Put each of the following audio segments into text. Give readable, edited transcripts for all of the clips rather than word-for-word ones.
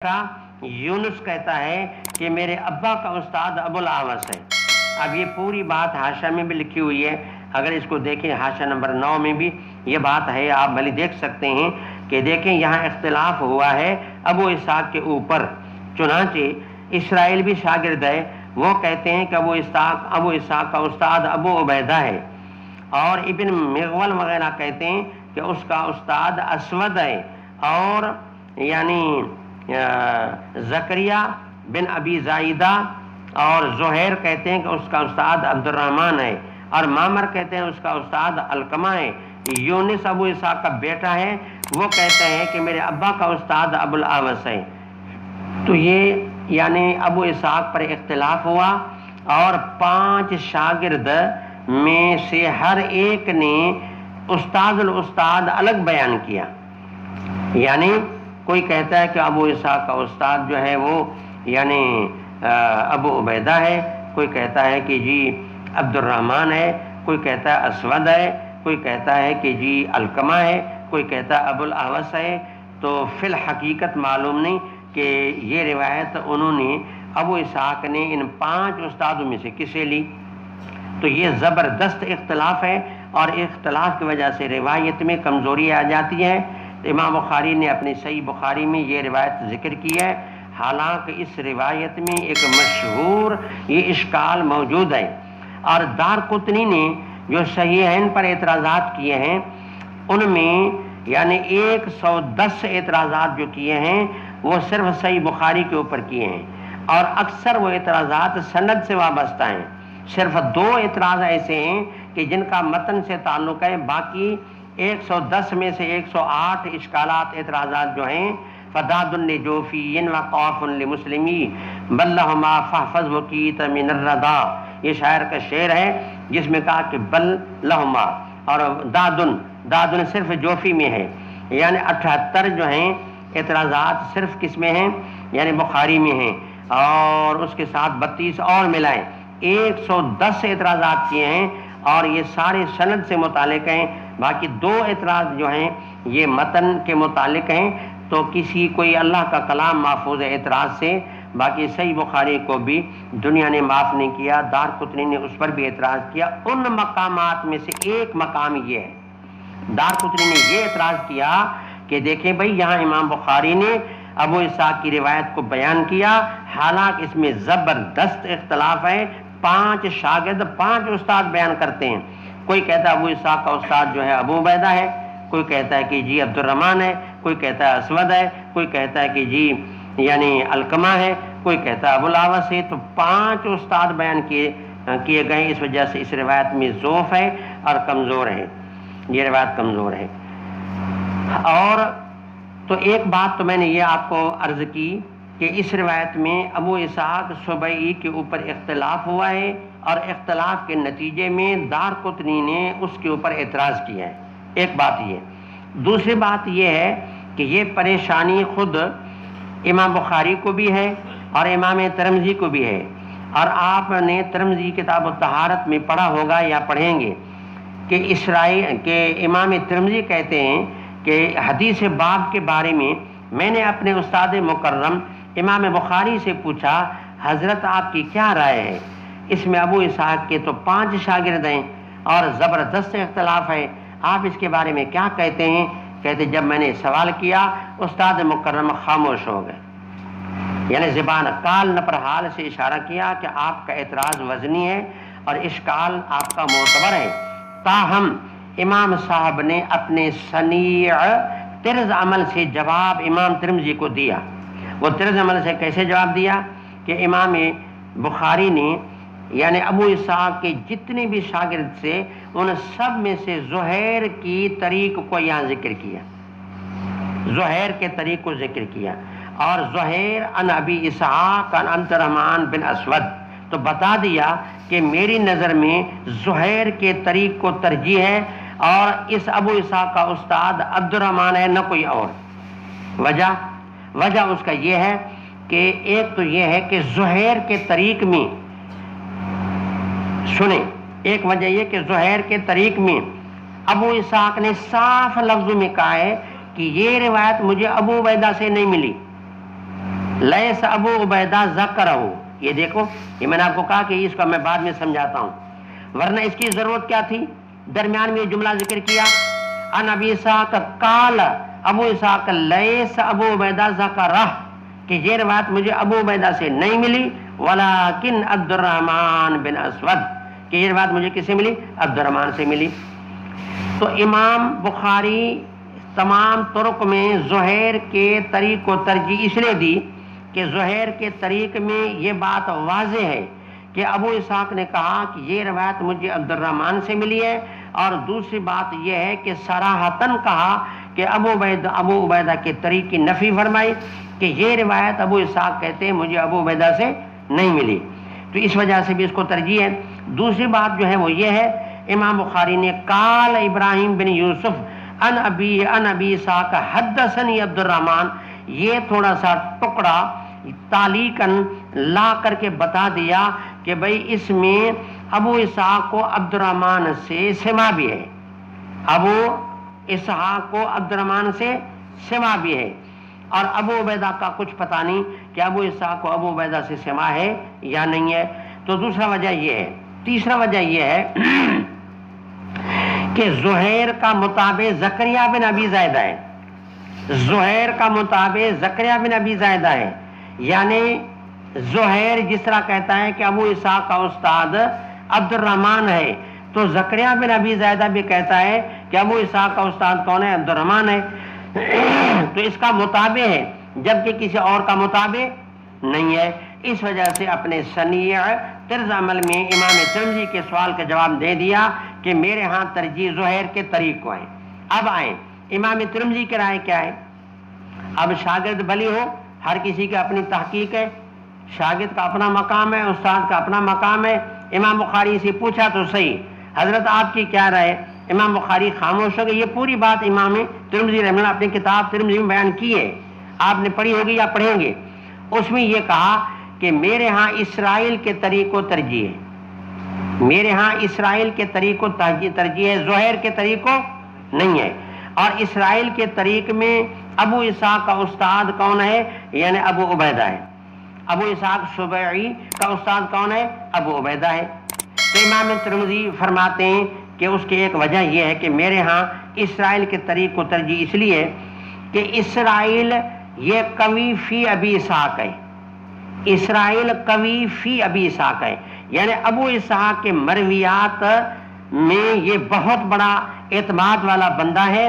یونس کہتا ہے کہ میرے ابا کا استاد ابو الاحوص ہے۔ اب یہ پوری بات حاشیہ میں بھی لکھی ہوئی ہے، اگر اس کو دیکھیں حاشیہ نمبر 9 میں بھی یہ بات ہے، آپ بھلی دیکھ سکتے ہیں کہ دیکھیں یہاں اختلاف ہوا ہے ابو اسحاق کے اوپر۔ چنانچہ اسرائیل بھی شاگرد ہے، وہ کہتے ہیں کہ ابو اسحاق کا استاد ابو عبیدہ ہے، اور ابن مغول وغیرہ کہتے ہیں کہ اس کا استاد اسود ہے، اور یعنی زکریا بن ابی زائدہ اور زہیر کہتے ہیں کہ اس کا استاد عبد الرحمن ہے، اور معمر کہتے ہیں اس کا استاد علقمہ ہے۔ یونس ابو اسحاق کا بیٹا ہے، وہ کہتے ہیں کہ میرے ابا کا استاد ابو الاحوص ہے۔ تو یہ یعنی ابو اسحاق پر اختلاف ہوا، اور 5 شاگرد میں سے ہر ایک نے استاد الگ بیان کیا۔ یعنی کوئی کہتا ہے کہ ابو اسحاق کا استاد جو ہے وہ یعنی ابو عبیدہ ہے، کوئی کہتا ہے کہ جی عبد الرحمن ہے، کوئی کہتا ہے اسود ہے، کوئی کہتا ہے کہ جی علقمہ ہے، کوئی کہتا ہے ابو الاحوص ہے۔ تو فی الحقیقت معلوم نہیں کہ یہ روایت انہوں نے ابو اسحاق نے ان 5 استادوں میں سے کسے لی۔ تو یہ زبردست اختلاف ہے، اور اختلاف کی وجہ سے روایت میں کمزوری آ جاتی ہے۔ امام بخاری نے اپنی صحیح بخاری میں یہ روایت ذکر کی ہے، حالانکہ اس روایت میں ایک مشہور یہ اشکال موجود ہے، اور دارقطنی نے جو صحیحین پر اعتراضات کیے ہیں ان میں یعنی 110 اعتراضات جو کیے ہیں وہ صرف صحیح بخاری کے اوپر کیے ہیں، اور اکثر وہ اعتراضات سند سے وابستہ ہیں۔ صرف 2 اعتراض ایسے ہیں کہ جن کا متن سے تعلق ہے، باقی 110 میں سے 108 اشکالات اعتراضات جو ہیں فداد النجوفی وقاف لمسلمی بل لہما فحفظ وکیت من الردا، یہ شاعر کا شعر ہے جس میں کہا کہ بل لہما، اور دادن صرف جوفی میں ہے، یعنی 78 جو ہیں اعتراضات صرف کس میں ہیں، یعنی بخاری میں ہیں، اور اس کے ساتھ 32 اور ملائیں 110 اعتراضات کیے ہیں، اور یہ سارے سند سے متعلق ہیں۔ باقی 2 اعتراض جو ہیں یہ متن کے متعلق ہیں، تو کسی کوئی اللہ کا کلام محفوظ ہے اعتراض سے۔ باقی صحیح بخاری کو بھی دنیا نے معاف نہیں کیا، دارقطنی نے اس پر بھی اعتراض کیا۔ ان مقامات میں سے ایک مقام یہ ہے، دارقطنی نے یہ اعتراض کیا کہ دیکھیں بھائی یہاں امام بخاری نے ابو اسحاق کی روایت کو بیان کیا، حالانکہ اس میں زبردست اختلاف ہے، 5 شاگرد 5 استاد بیان کرتے ہیں۔ کوئی کہتا ہے ابو اسحاق کا استاد جو ہے ابو عبیدہ ہے، کوئی کہتا ہے کہ جی عبد الرحمن ہے، کوئی کہتا ہے اسود ہے، کوئی کہتا ہے کہ جی یعنی علقمہ ہے، کوئی کہتا ہے ابو الاحوص ہے۔ تو 5 استاد بیان کیے گئے، اس وجہ سے اس روایت میں ضعف ہے اور کمزور ہے، یہ روایت کمزور ہے۔ اور تو ایک بات تو میں نے یہ آپ کو عرض کی کہ اس روایت میں ابو اسحاق سبعی کے اوپر اختلاف ہوا ہے، اور اختلاف کے نتیجے میں دارقطنی نے اس کے اوپر اعتراض کیا ہے، ایک بات یہ۔ دوسری بات یہ ہے کہ یہ پریشانی خود امام بخاری کو بھی ہے اور امام ترمذی کو بھی ہے، اور آپ نے ترمذی کتاب الطہارت میں پڑھا ہوگا یا پڑھیں گے کہ امام ترمذی کہتے ہیں کہ حدیث باب کے بارے میں میں نے اپنے استاد مکرم امام بخاری سے پوچھا، حضرت آپ کی کیا رائے ہے؟ اس میں ابو اسحاق کے تو 5 شاگرد ہیں اور زبردست اختلاف ہے، آپ اس کے بارے میں کیا کہتے ہیں؟ کہتے جب میں نے سوال کیا استاد مکرم خاموش ہو گئے، یعنی زبان کال نہ پر حال سے اشارہ کیا کہ آپ کا اعتراض وزنی ہے اور اشکال آپ کا معتبر ہے۔ تاہم امام صاحب نے اپنے صنیع طرز عمل سے جواب امام ترمذی کو دیا۔ وہ طرز عمل سے کیسے جواب دیا کہ امام بخاری نے یعنی ابو اسحاق کے جتنے بھی شاگرد سے ان سب میں سے زہیر کی طریق کو یہاں ذکر کیا، زہیر کے طریق کو ذکر کیا، اور زہیر عن ابی اسحاق عن عبد الرحمن بن اسود، تو بتا دیا کہ میری نظر میں زہیر کے طریق کو ترجیح ہے، اور اس ابو اسحاق کا استاد عبد الرحمن ہے، نہ کوئی اور۔ وجہ اس کا یہ ہے کہ ایک تو یہ ہے کہ زہیر کے طریق میں سنیں، ایک وجہ یہ کہ زہیر کے طریق میں ابو اسحاق نے صاف لفظوں میں کہا ہے کہ یہ روایت مجھے ابو عبیدہ سے نہیں ملی، لیس ابو عبیدہ ذکرہ، یہ دیکھو، یہ میں نے آپ کو کہا کہ اس کا میں بعد میں سمجھاتا ہوں، ورنہ اس کی ضرورت کیا تھی؟ درمیان میں یہ جملہ ذکر کیا، ان ابی اسحاق قال، ابو اسحاق لیس ابو عبیدہ ذکرہ، کہ یہ روایت مجھے ابو عبیدہ سے نہیں ملی، ولیکن عبد الرحمن بن اسود، کہ یہ روایت مجھے کس سے ملی؟ عبد الرحمن سے ملی۔ تو امام بخاری تمام طرق میں زہیر کے طریق کو ترجیح اس لیے دی کہ زہیر کے طریق میں یہ بات واضح ہے کہ ابو اسحاق نے کہا کہ یہ روایت مجھے عبد الرحمن سے ملی ہے، اور دوسری بات یہ ہے کہ صراحتاً کہا کہ ابو عبیدہ کے طریق کی نفی فرمائی کہ یہ روایت ابو اسحاق کہتے ہیں مجھے ابو عبیدہ سے نہیں ملی، تو اس وجہ سے بھی اس کو ترجیح ہے۔ دوسری بات جو ہے وہ یہ ہے، امام بخاری نے قال ابراہیم بن یوسف ان ابی اسحاق حدثنی عبد الرحمن، یہ تھوڑا سا ٹکڑا تعلیقاً لا کر کے بتا دیا کہ بھئی اس میں ابو اسحاق کو عبد الرحمن سے سما بھی ہے، ابو اسحاق کو عبد الرحمن سے سما بھی ہے، اور ابو عبیدہ کا کچھ پتہ نہیں کہ ابو اسحاق کو ابو عبیدہ سے سما ہے یا نہیں ہے۔ تو دوسرا وجہ یہ ہے۔ تیسرا وجہ یہ ہے کہ زہیر کا مطابق زکریا بن ابی زائدہ ہے، زہیر کا مطابق زکریا بن ابی زائدہ ہے، یعنی زہیر جس طرح کہتا ہے کہ ابو اسحاق کا استاد عبد الرحمن ہے، تو زکریا بن ابی زائدہ بھی کہتا ہے کہ ابو اسحاق کا استاد کون ہے؟ عبد الرحمن ہے، تو اس کا مطابق ہے جبکہ کسی اور کا مطابق نہیں ہے۔ اس وجہ سے اپنے صنیع طرز عمل میں امام ترمذی کے سوال کا جواب دے دیا کہ میرے ہاں ترجیح زہیر کے طریق کو ہے۔ اب آئیں امام ترمذی کی رائے کیا ہے؟ اب شاگرد بھلی ہو، ہر کسی کی اپنی تحقیق ہے، شاگرد کا اپنا مقام ہے، استاد کا اپنا مقام ہے۔ امام بخاری سے پوچھا تو صحیح، حضرت آپ کی کیا رائے؟ امام بخاری خاموش ہو گئے۔ یہ پوری بات امام ترمذی رحمہ اللہ اپنی کتاب ترمذی میں بیان کی ہے، آپ نے پڑھی ہوگی یا پڑھیں گے۔ اس میں یہ کہا کہ میرے ہاں اسرائیل کے طریق کو ترجیح ہے، میرے ہاں اسرائیل کے طریق کو ترجیح ہے، زہیر کے طریق کو نہیں ہے۔ اور اسرائیل کے طریق میں ابو اسحاق کا استاد کون ہے؟ یعنی ابو عبیدہ ہے۔ ابو اسحاق سبعی کا استاد کون ہے؟ ابو عبیدہ ہے۔ تو امام ترمذی فرماتے ہیں کہ اس کی ایک وجہ یہ ہے کہ میرے ہاں اسرائیل کے طریق کو ترجیح اس لیے کہ اسرائیل یہ قوی فی ابی اسحاق ہے، اسرائیل قوی فی ابی اسحاق ہے، یعنی ابو اسحاق کے مرویات میں یہ بہت بڑا اعتماد والا بندہ ہے۔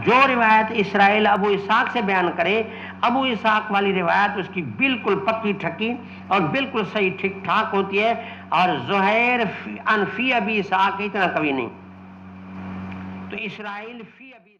جو روایت اسرائیل ابو اسحاق سے بیان کرے، ابو اسحاق والی روایت اس کی بالکل پکی ٹھکی اور بالکل صحیح ٹھیک ٹھاک ہوتی ہے، اور زہیر فی ابی اسحاق اتنا قوی نہیں۔ تو اسرائیل فی ابی